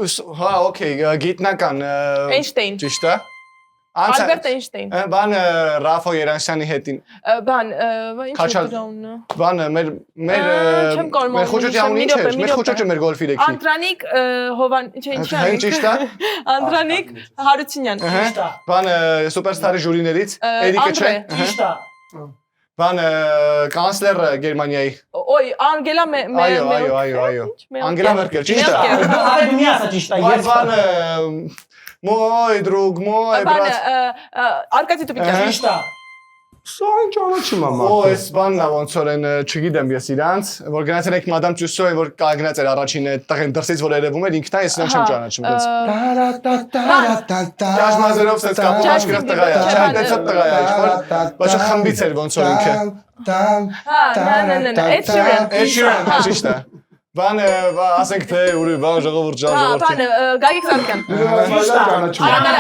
Հա, օքեյ, գիտնական Էյնշտեյն։ ճիշտ է։ Ալբերտ Էյնշտեյն։ Բան Ռաֆո Երանյանի հետին։ Բան, ինչ է դրոնը։ Բան Չեմ կարող մեր խոճոճի անունը ինչ է։ Մեր խոճոճը մեր գոլֆի լեքի։ Անդրանիկ Հովան, ինչ է։ Հենց ճիշտ է։ Անդրանիկ Հարությունյան։ Ահա։ Բան սուպերստարի ժյուրիներից Էրիկը չէ։ Ճիշտ է։ Բան կանցլեր Գերմանիայի։ Ոյ, Անգելա Այո։ Անգելա Մերկել, ճիշտ է։ Ավելի մի ասա ճիշտ է։ Բան Մոյ друг, մոյ Բան, բրատ։ Արկադի Տուպիկյան։ Ճիշտ է։ Սա ինչ ճանաչում եմ։ Օ, այս բանն է ոնց որ են չգիտեմ ես իրանց, որ գնացել եք մադամ Տյուսոյ, որ կանգնած էր առաջին տղեն դրսից որ երևում էր, ինքն է, ես նրան չեմ ճանաչում դից։ Ճաշմազերով սենց կապում աչքրով տղա է, չհայտեցած տղա է, ոչ խմբից էր ոնց որ ինքը։ Ed Sheeran։ Ed Sheeran, ճիշտ է։ Բան ասենք թե ուրի բան ժողովուրդ Բան, Գագիկ Զարուկյան։ Ճանաչում եմ։